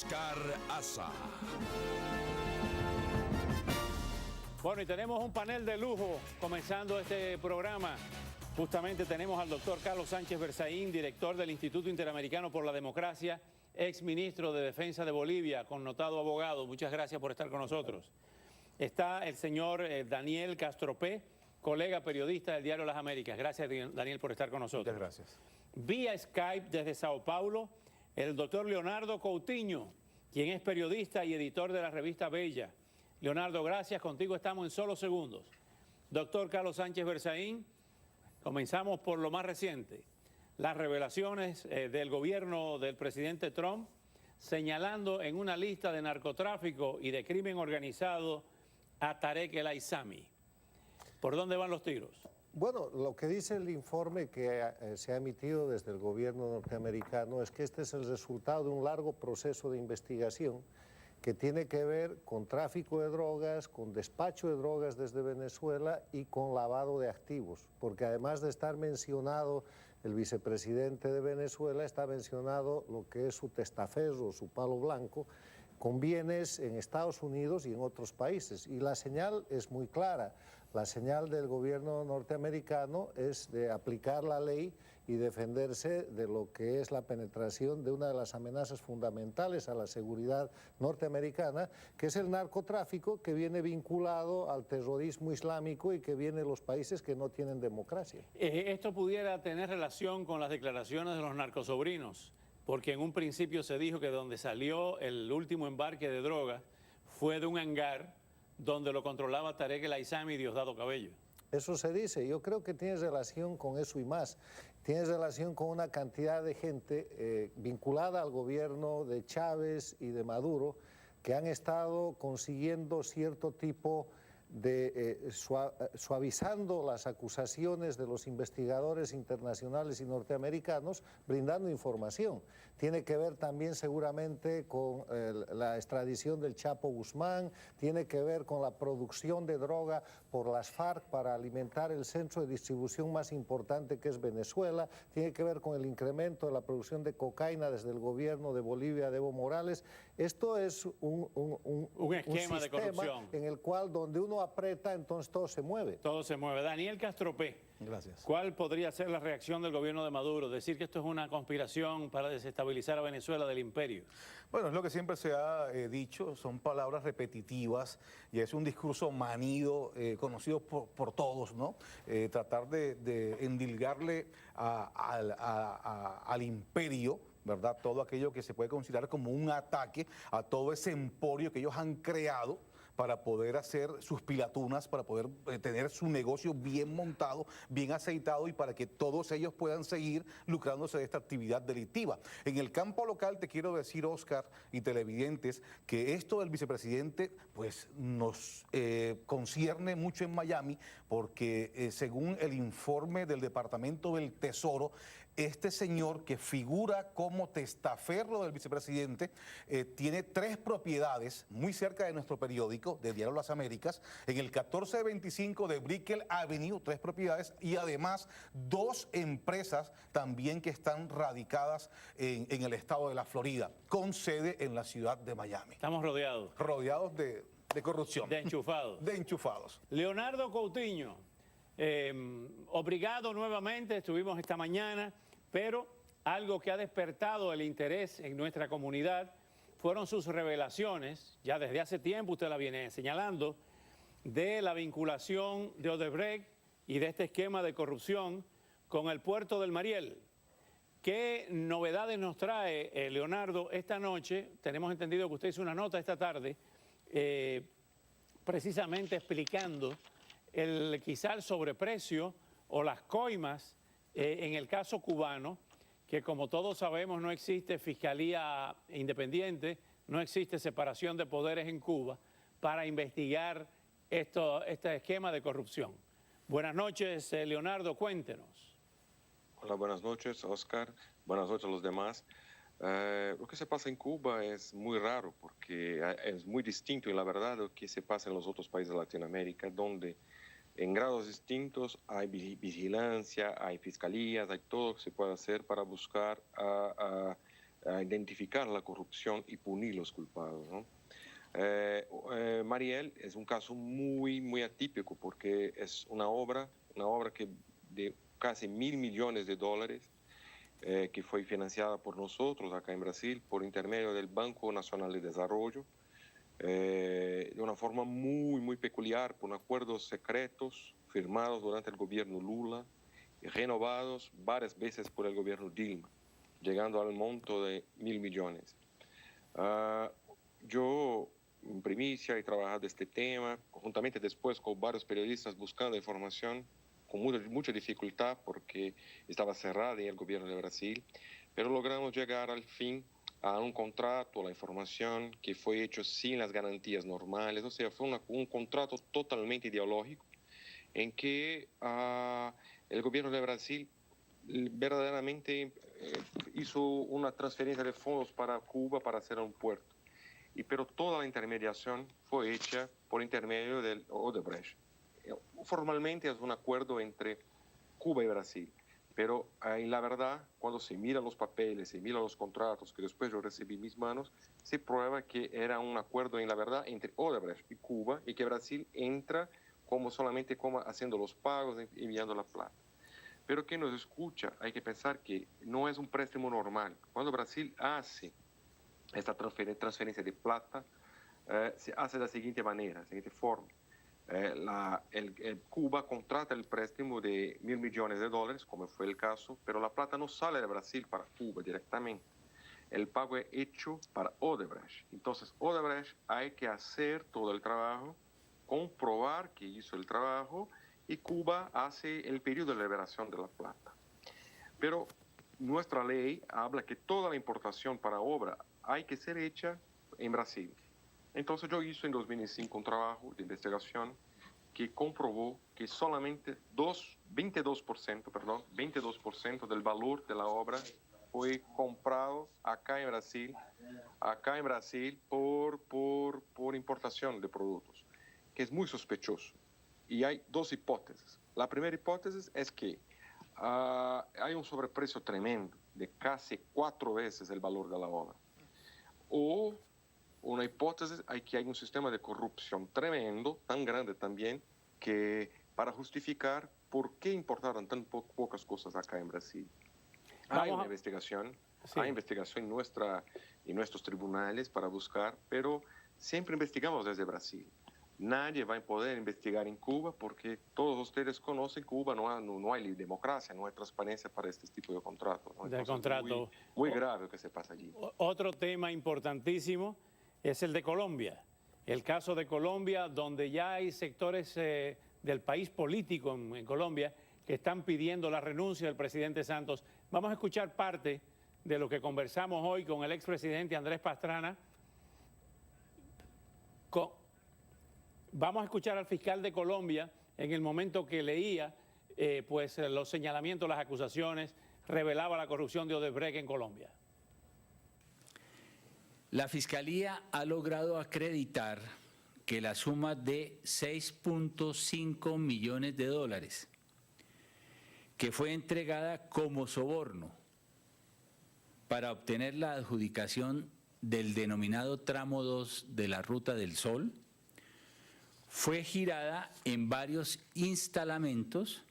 Oscar Aza. Bueno, y tenemos un panel de lujo comenzando este programa. Justamente tenemos al doctor Carlos Sánchez Berzaín, director del Instituto Interamericano por la Democracia, ex ministro de Defensa de Bolivia, connotado abogado. Muchas gracias por estar con nosotros. Está el señor Daniel Castropé, colega periodista del Diario Las Américas. Gracias, Daniel, por estar con nosotros. Muchas gracias. Vía Skype desde Sao Paulo, el doctor Leonardo Coutinho, quien es periodista y editor de la revista Bella. Leonardo, gracias. Contigo estamos en solo segundos. Doctor Carlos Sánchez Berzaín, comenzamos por lo más reciente. Las revelaciones del gobierno del presidente Trump señalando en una lista de narcotráfico y de crimen organizado a Tarek El Aissami. ¿Por dónde van los tiros? Bueno, lo que dice el informe que se ha emitido desde el gobierno norteamericano es que este es el resultado de un largo proceso de investigación que tiene que ver con tráfico de drogas, con despacho de drogas desde Venezuela y con lavado de activos, porque además de estar mencionado el vicepresidente de Venezuela, está mencionado lo que es su testaferro, su palo blanco, con bienes en Estados Unidos y en otros países. Y la señal es muy clara. La señal del gobierno norteamericano es de aplicar la ley y defenderse de lo que es la penetración de una de las amenazas fundamentales a la seguridad norteamericana, que es el narcotráfico, que viene vinculado al terrorismo islámico y que viene de los países que no tienen democracia. ¿Esto pudiera tener relación con las declaraciones de los narcosobrinos? Porque en un principio se dijo que donde salió el último embarque de droga fue de un hangar donde lo controlaba Tarek El Aissami y Diosdado Cabello. Eso se dice. Yo creo que tiene relación con eso y más. Tiene relación con una cantidad de gente vinculada al gobierno de Chávez y de Maduro que han estado consiguiendo cierto tipo de suavizando las acusaciones de los investigadores internacionales y norteamericanos, brindando información. Tiene que ver también seguramente con la extradición del Chapo Guzmán, tiene que ver con la producción de droga por las FARC para alimentar el centro de distribución más importante que es Venezuela, tiene que ver con el incremento de la producción de cocaína desde el gobierno de Bolivia de Evo Morales. Esto es un esquema de corrupción en el cual donde uno aprieta, entonces todo se mueve. Todo se mueve. Daniel Castropé, Gracias. ¿cuál podría ser la reacción del gobierno de Maduro? Decir que esto es una conspiración para desestabilizar a Venezuela del imperio. Bueno, es lo que siempre se ha dicho, son palabras repetitivas y es un discurso manido, conocido por todos, ¿no? Tratar de endilgarle al imperio, ¿verdad? Todo aquello que se puede considerar como un ataque a todo ese emporio que ellos han creado para poder hacer sus pilatunas, para poder tener su negocio bien montado, bien aceitado y para que todos ellos puedan seguir lucrándose de esta actividad delictiva. En el campo local te quiero decir, Oscar y televidentes, que esto del vicepresidente pues nos concierne mucho en Miami porque según el informe del Departamento del Tesoro, este señor que figura como testaferro del vicepresidente tiene 3 propiedades muy cerca de nuestro periódico, de Diario Las Américas, en el 1425 de Brickell Avenue, 3 propiedades y además 2 empresas también que están radicadas en el estado de la Florida, con sede en la ciudad de Miami. Estamos rodeados. Rodeados de corrupción. De enchufados. De enchufados. Leonardo Coutinho, obrigado nuevamente, estuvimos esta mañana, pero algo que ha despertado el interés en nuestra comunidad fueron sus revelaciones, ya desde hace tiempo usted la viene señalando, de la vinculación de Odebrecht y de este esquema de corrupción con el puerto del Mariel. ¿Qué novedades nos trae, Leonardo, esta noche? Tenemos entendido que usted hizo una nota esta tarde precisamente explicando quizá el sobreprecio o las coimas en el caso cubano, que como todos sabemos no existe fiscalía independiente, no existe separación de poderes en Cuba para investigar este esquema de corrupción. Buenas noches, Leonardo, cuéntenos. Hola, buenas noches, Oscar. Buenas noches a los demás. Lo que se pasa en Cuba es muy raro porque es muy distinto y la verdad lo que se pasa en los otros países de Latinoamérica, donde en grados distintos hay vigilancia, hay fiscalías, hay todo lo que se puede hacer para buscar identificar la corrupción y punir los culpados, ¿no? Mariel es un caso muy atípico porque es una obra que de casi $1.000 millones que fue financiada por nosotros acá en Brasil por intermedio del Banco Nacional de Desarrollo, de una forma muy peculiar, por acuerdos secretos firmados durante el gobierno Lula y renovados varias veces por el gobierno Dilma, llegando al monto de $1.000 millones. Yo, en primicia, he trabajado este tema, conjuntamente después con varios periodistas buscando información, con mucha dificultad porque estaba cerrada en el gobierno de Brasil, pero logramos llegar al fin a un contrato, a la información que fue hecho sin las garantías normales, o sea, fue un contrato totalmente ideológico en que el gobierno de Brasil verdaderamente hizo una transferencia de fondos para Cuba para hacer un puerto. Pero toda la intermediación fue hecha por intermedio del Odebrecht. Formalmente es un acuerdo entre Cuba y Brasil, pero en la verdad, cuando se miran los papeles, se miran los contratos que después yo recibí en mis manos, se prueba que era un acuerdo en la verdad entre Odebrecht y Cuba y que Brasil entra solamente como haciendo los pagos, enviando la plata. Pero quien nos escucha, hay que pensar que no es un préstamo normal. Cuando Brasil hace esta transferencia de plata, se hace de la siguiente manera, de la siguiente forma. Cuba contrata el préstamo de $1.000 millones, como fue el caso, pero la plata no sale de Brasil para Cuba directamente. El pago es hecho para Odebrecht. Entonces, Odebrecht hay que hacer todo el trabajo, comprobar que hizo el trabajo, y Cuba hace el periodo de liberación de la plata. Pero nuestra ley habla que toda la importación para obra hay que ser hecha en Brasil. Entonces yo hice en 2005 un trabajo de investigación que comprobó que solamente 22% del valor de la obra fue comprado acá en Brasil por importación de productos, que es muy sospechoso. Y hay dos hipótesis. La primera hipótesis es que hay un sobreprecio tremendo de casi 4 veces el valor de la obra. O una hipótesis es que hay un sistema de corrupción tremendo, tan grande también, que para justificar por qué importaron tan pocas cosas acá en Brasil. Hay una investigación, sí. Hay investigación en nuestros tribunales para buscar, pero siempre investigamos desde Brasil. Nadie va a poder investigar en Cuba porque todos ustedes conocen Cuba, no hay democracia, no hay transparencia para este tipo de contratos, ¿no? De contrato. Muy grave lo que se pasa allí. Otro tema importantísimo es el de Colombia. El caso de Colombia, donde ya hay sectores del país político en Colombia que están pidiendo la renuncia del presidente Santos. Vamos a escuchar parte de lo que conversamos hoy con el expresidente Andrés Pastrana. Vamos a escuchar al fiscal de Colombia en el momento que leía los señalamientos, las acusaciones, revelaba la corrupción de Odebrecht en Colombia. La Fiscalía ha logrado acreditar que la suma de $6.5 millones que fue entregada como soborno para obtener la adjudicación del denominado tramo 2 de la Ruta del Sol fue girada en varios instalamentos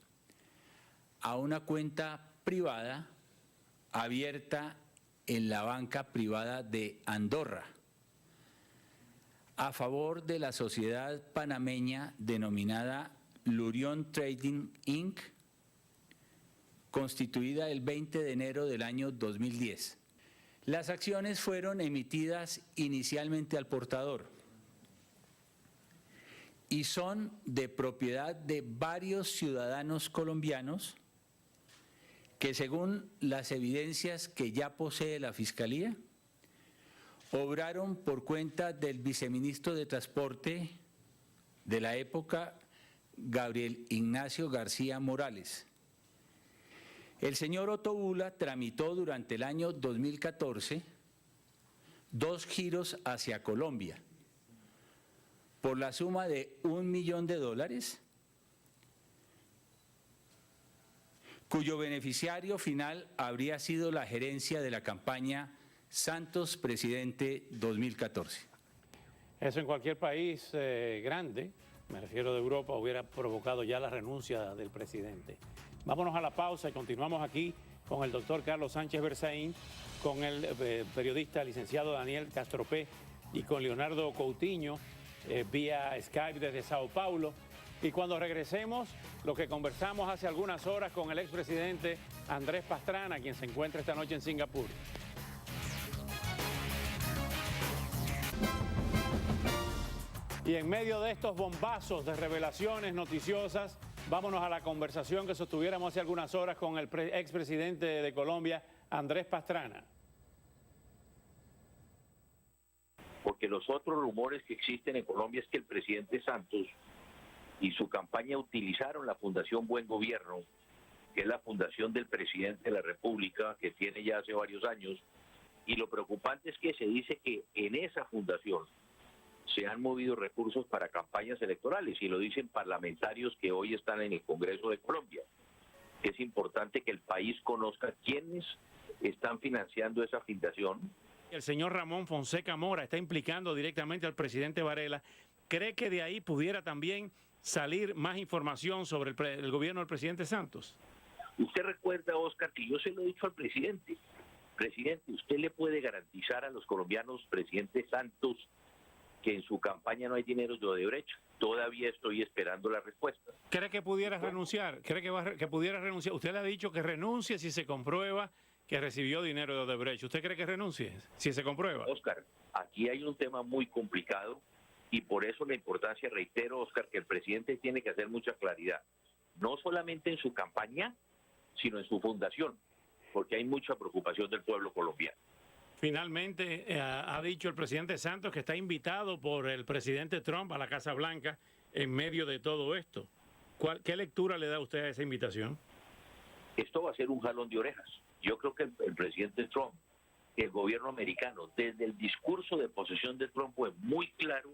a una cuenta privada abierta en la banca privada de Andorra, a favor de la sociedad panameña denominada Lurion Trading Inc., constituida el 20 de enero del año 2010. Las acciones fueron emitidas inicialmente al portador y son de propiedad de varios ciudadanos colombianos que, según las evidencias que ya posee la Fiscalía, obraron por cuenta del viceministro de Transporte de la época, Gabriel Ignacio García Morales. El señor Otto Bula tramitó durante el año 2014 2 giros hacia Colombia por la suma de $1 millón, cuyo beneficiario final habría sido la gerencia de la campaña Santos, presidente 2014. Eso en cualquier país grande, me refiero de Europa, hubiera provocado ya la renuncia del presidente. Vámonos a la pausa y continuamos aquí con el doctor Carlos Sánchez Berzaín, con el periodista licenciado Daniel Castropé y con Leonardo Coutinho vía Skype desde Sao Paulo. Y cuando regresemos, lo que conversamos hace algunas horas con el expresidente Andrés Pastrana, quien se encuentra esta noche en Singapur. Y en medio de estos bombazos de revelaciones noticiosas, vámonos a la conversación que sostuviéramos hace algunas horas con el expresidente de Colombia, Andrés Pastrana. Porque los otros rumores que existen en Colombia es que el presidente Santos y su campaña utilizaron la Fundación Buen Gobierno, que es la fundación del presidente de la República, que tiene ya hace varios años, y lo preocupante es que se dice que en esa fundación se han movido recursos para campañas electorales, y lo dicen parlamentarios que hoy están en el Congreso de Colombia. Es importante que el país conozca quiénes están financiando esa fundación. El señor Ramón Fonseca Mora está implicando directamente al presidente Varela. ¿Cree que de ahí pudiera también salir más información sobre el gobierno del presidente Santos? Usted recuerda, Oscar, que yo se lo he dicho al presidente. Presidente, ¿usted le puede garantizar a los colombianos, presidente Santos, que en su campaña no hay dinero de Odebrecht? Todavía estoy esperando la respuesta. ¿Cree que pudiera renunciar? ¿Cree que pudiera renunciar? Usted le ha dicho que renuncie si se comprueba que recibió dinero de Odebrecht. ¿Usted cree que renuncie si se comprueba? Oscar, aquí hay un tema muy complicado y por eso la importancia, reitero, Oscar, que el presidente tiene que hacer mucha claridad. No solamente en su campaña, sino en su fundación, porque hay mucha preocupación del pueblo colombiano. Finalmente, ha dicho el presidente Santos que está invitado por el presidente Trump a la Casa Blanca en medio de todo esto. ¿Qué lectura le da usted a esa invitación? Esto va a ser un jalón de orejas. Yo creo que el presidente Trump, el gobierno americano, desde el discurso de posesión de Trump fue muy claro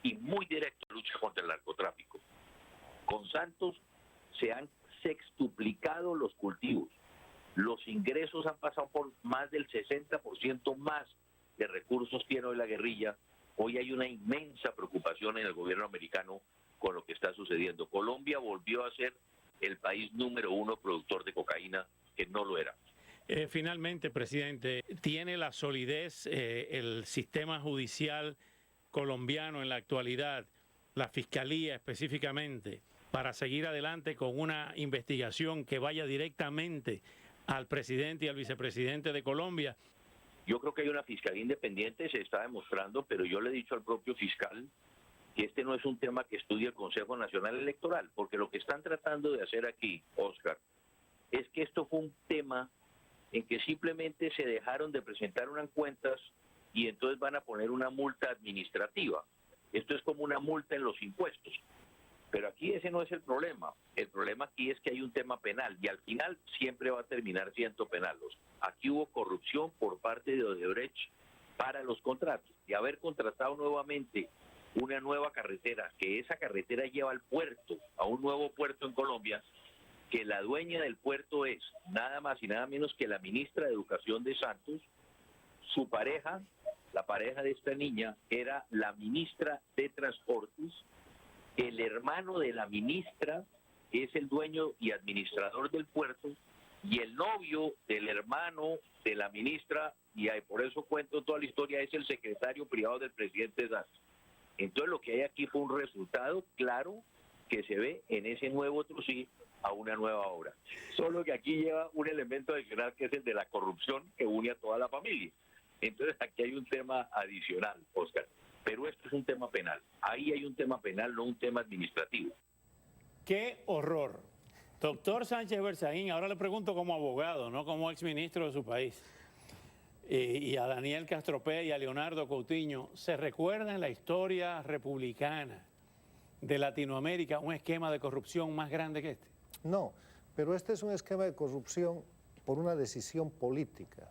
y muy directo en la lucha contra el narcotráfico. Con Santos se han sextuplicado los cultivos. Los ingresos han pasado por más del 60% más de recursos tiene hoy la guerrilla. Hoy hay una inmensa preocupación en el gobierno americano con lo que está sucediendo. Colombia volvió a ser el país número 1 productor de cocaína, que no lo era. Finalmente, presidente, ¿tiene la solidez el sistema judicial colombiano en la actualidad, la fiscalía específicamente, para seguir adelante con una investigación que vaya directamente al presidente y al vicepresidente de Colombia? Yo creo que hay una fiscalía independiente, se está demostrando, pero yo le he dicho al propio fiscal que este no es un tema que estudie el Consejo Nacional Electoral, porque lo que están tratando de hacer aquí, Oscar, es que esto fue un tema en que simplemente se dejaron de presentar unas cuentas y entonces van a poner una multa administrativa. Esto es como una multa en los impuestos. Pero aquí ese no es el problema. El problema aquí es que hay un tema penal y al final siempre va a terminar siendo penal. Aquí hubo corrupción por parte de Odebrecht para los contratos. De haber contratado nuevamente una nueva carretera, que esa carretera lleva al puerto, a un nuevo puerto en Colombia, que la dueña del puerto es nada más y nada menos que la ministra de Educación de Santos. Su pareja, la pareja de esta niña, era la ministra de Transportes. El hermano de la ministra es el dueño y administrador del puerto, y el novio del hermano de la ministra, y por eso cuento toda la historia, es el secretario privado del presidente Santos. Entonces lo que hay aquí fue un resultado claro que se ve en ese nuevo trocito a una nueva obra. Solo que aquí lleva un elemento adicional que es el de la corrupción que une a toda la familia. Entonces aquí hay un tema adicional, Oscar. Pero esto es un tema penal. Ahí hay un tema penal, no un tema administrativo. ¡Qué horror! Doctor Sánchez Berzaín, ahora le pregunto como abogado, no como exministro de su país. Y a Daniel Castropé y a Leonardo Coutinho, ¿se recuerda en la historia republicana de Latinoamérica un esquema de corrupción más grande que este? No, pero este es un esquema de corrupción por una decisión política.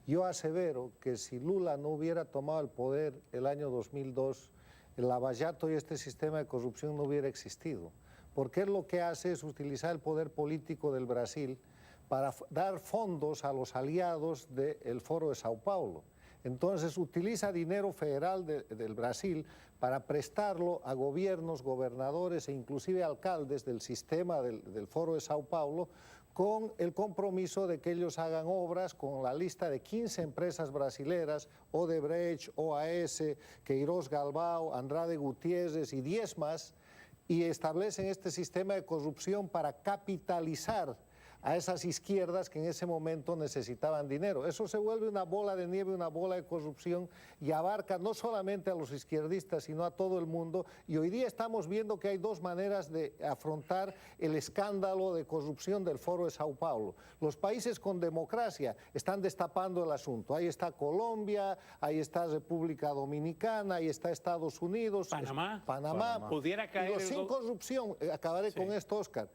Yo asevero que si Lula no hubiera tomado el poder el año 2002, el lavallato y este sistema de corrupción no hubiera existido. Porque él lo que hace es utilizar el poder político del Brasil para dar fondos a los aliados del Foro de Sao Paulo. Entonces utiliza dinero federal del Brasil para prestarlo a gobiernos, gobernadores e inclusive alcaldes del sistema del Foro de Sao Paulo, con el compromiso de que ellos hagan obras con la lista de 15 empresas brasileras, Odebrecht, OAS, Queiroz Galvão, Andrade Gutiérrez y 10 más, y establecen este sistema de corrupción para capitalizar a esas izquierdas que en ese momento necesitaban dinero. Eso se vuelve una bola de nieve, una bola de corrupción, y abarca no solamente a los izquierdistas, sino a todo el mundo. Y hoy día estamos viendo que hay dos maneras de afrontar el escándalo de corrupción del Foro de Sao Paulo. Los países con democracia están destapando el asunto. Ahí está Colombia, ahí está República Dominicana, ahí está Estados Unidos, Panamá. Pudiera caer Y los sin corrupción, acabaré con esto, Oscar,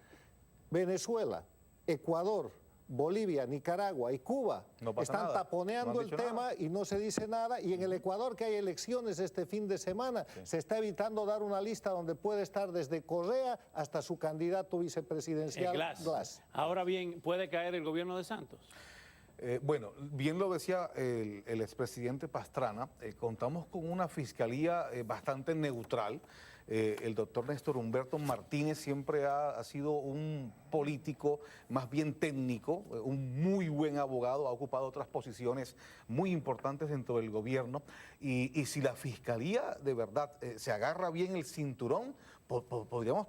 Venezuela, Ecuador, Bolivia, Nicaragua y Cuba están taponeando el tema y no se dice nada. Y en el Ecuador, que hay elecciones este fin de semana, se está evitando dar una lista donde puede estar desde Correa hasta su candidato vicepresidencial, Glass. Ahora bien, ¿puede caer el gobierno de Santos? Bueno, bien lo decía el expresidente Pastrana, contamos con una fiscalía bastante neutral. El doctor Néstor Humberto Martínez siempre ha sido un político más bien técnico, un muy buen abogado, ha ocupado otras posiciones muy importantes dentro del gobierno, y si la fiscalía de verdad se agarra bien el cinturón, podríamos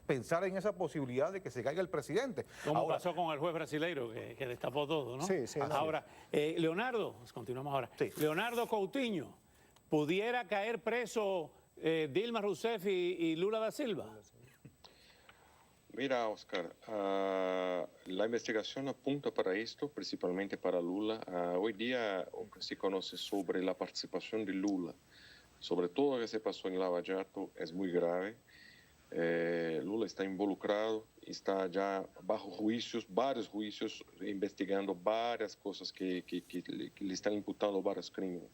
pensar en esa posibilidad de que se caiga el presidente. Como pasó con el juez brasileiro que destapó todo, ¿no? Sí, sí. Ahora, Leonardo, continuamos ahora. Sí. Leonardo Coutinho, ¿pudiera caer preso Dilma Rousseff y Lula da Silva? Mira, Oscar, la investigación apunta para esto, principalmente para Lula. Hoy día lo que se conoce sobre la participación de Lula, sobre todo lo que se pasó en Lava Jato, es muy grave. Lula está involucrado, está ya bajo juicios, varios juicios, investigando varias cosas que le están imputando varios crímenes.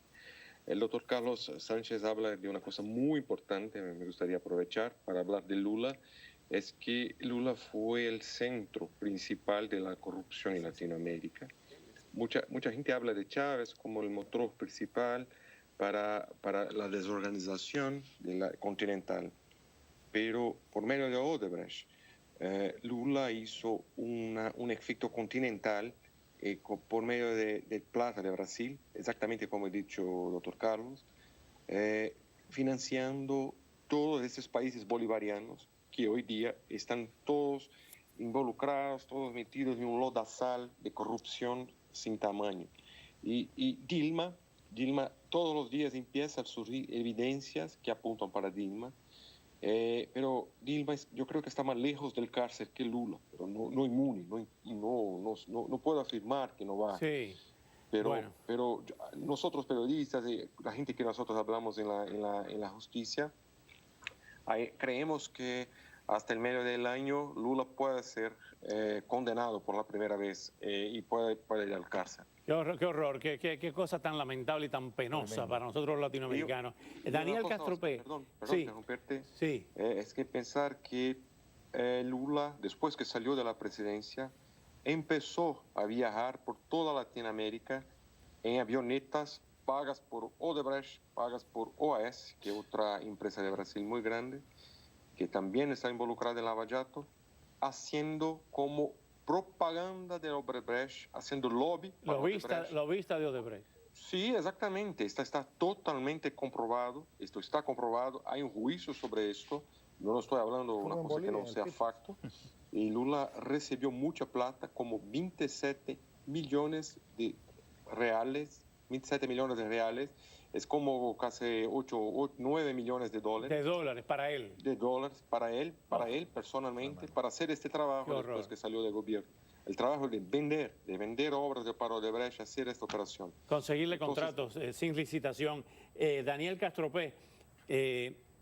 El doctor Carlos Sánchez habla de una cosa muy importante, me gustaría aprovechar para hablar de Lula, es que Lula fue el centro principal de la corrupción en Latinoamérica. Mucha gente habla de Chávez como el motor principal para la desorganización de la continental, pero por medio de Odebrecht, Lula hizo un efecto continental por medio de plata de Brasil, exactamente como ha dicho el doctor Carlos, financiando todos estos países bolivarianos que hoy día están todos involucrados, todos metidos en un lodazal de corrupción sin tamaño. Y Dilma todos los días empieza a surgir evidencias que apuntan para Dilma, pero Dilma yo creo que está más lejos del cárcel que Lula, pero no inmune, no puedo afirmar que no va. Sí. Pero nosotros periodistas, la gente que nosotros hablamos en la justicia, creemos que hasta el medio del año Lula puede ser condenado por la primera vez y puede ir al cárcel. Qué horror, qué cosa tan lamentable y tan penosa para nosotros los latinoamericanos. Daniel Castropé. Perdón, sí, interrumpirte. Sí. Es que pensar que Lula, después que salió de la presidencia, empezó a viajar por toda Latinoamérica en avionetas pagas por Odebrecht, pagas por OAS, que es otra empresa de Brasil muy grande, que también está involucrada en Lava Jato, haciendo como propaganda de Odebrecht, haciendo lobby para Odebrecht. Lobista de Odebrecht. Sí, exactamente. Está totalmente comprobado. Esto está comprobado. Hay un juicio sobre esto. No lo estoy hablando de una cosa que no sea facto. Y Lula recibió mucha plata, como 27 millones de reales. 27 millones de reales. Es como casi 9 millones de dólares. De dólares para él. De dólares para él personalmente, para hacer este trabajo después que salió del gobierno. El trabajo de vender obras de paro de Odebrecht, hacer esta operación. Conseguirle contratos sin licitación. Daniel Castropé,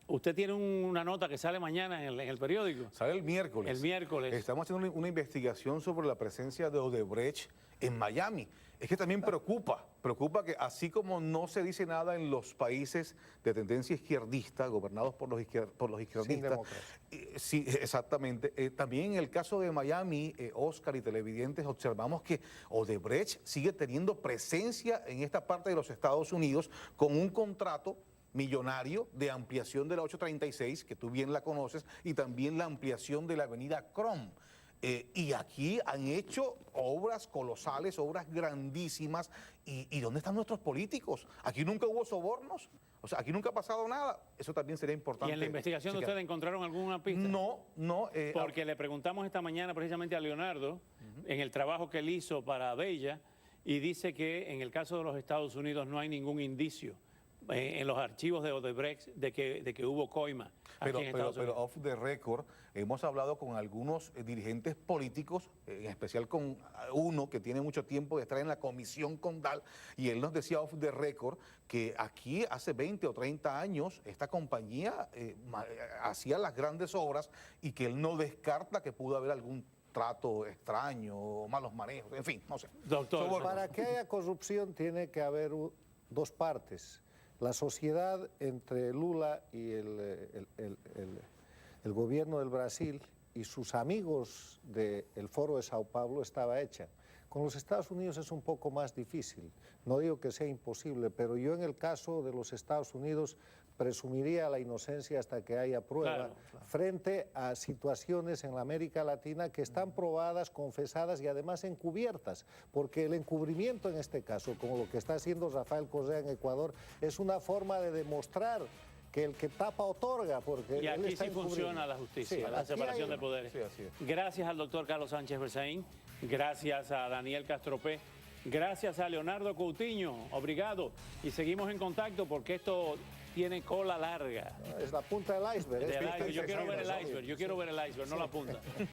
Usted tiene una nota que sale mañana en el periódico. Sale el miércoles. El miércoles. Estamos haciendo una investigación sobre la presencia de Odebrecht en Miami. Es que también preocupa que así como no se dice nada en los países de tendencia izquierdista, gobernados por los izquierdistas. Sin democracia. Sí, exactamente. También en el caso de Miami, Oscar y televidentes, observamos que Odebrecht sigue teniendo presencia en esta parte de los Estados Unidos con un contrato millonario de ampliación de la 836, que tú bien la conoces, y también la ampliación de la avenida Crom. Y aquí han hecho obras colosales, obras grandísimas. ¿Y dónde están nuestros políticos? Aquí nunca hubo sobornos. O sea, aquí nunca ha pasado nada. Eso también sería importante. ¿Y en la investigación de chequear. ustedes encontraron alguna pista? No. Porque le preguntamos esta mañana precisamente a Leonardo, en el trabajo que él hizo para Bella, y dice que en el caso de los Estados Unidos no hay ningún indicio en los archivos de Odebrecht de que hubo coima aquí en Estados Unidos. Pero off the record, hemos hablado con algunos dirigentes políticos, en especial con uno que tiene mucho tiempo de estar en la comisión Condal, y él nos decía off the record que aquí hace 20 o 30 años esta compañía hacía las grandes obras y que él no descarta que pudo haber algún trato extraño o malos manejos, en fin, no sé. Doctor, Para que haya corrupción tiene que haber dos partes. La sociedad entre Lula y el gobierno del Brasil y sus amigos del Foro de Sao Paulo estaba hecha. Con los Estados Unidos es un poco más difícil. No digo que sea imposible, pero yo en el caso de los Estados Unidos presumiría la inocencia hasta que haya prueba, Claro. frente a situaciones en la América Latina que están probadas, confesadas y además encubiertas, porque el encubrimiento en este caso, como lo que está haciendo Rafael Correa en Ecuador, es una forma de demostrar que el que tapa otorga, porque y él aquí está sí encubriendo. funciona la justicia, Sí, la aquí separación hay- de poderes. Sí, así es. Gracias al doctor Carlos Sánchez Berzaín, gracias a Daniel Castropé, gracias a Leonardo Coutinho, obrigado. Y seguimos en contacto porque esto tiene cola larga. Es la punta del iceberg. Del es que iceberg. Yo está quiero ver el interesante, iceberg, yo quiero ver el iceberg, no la punta.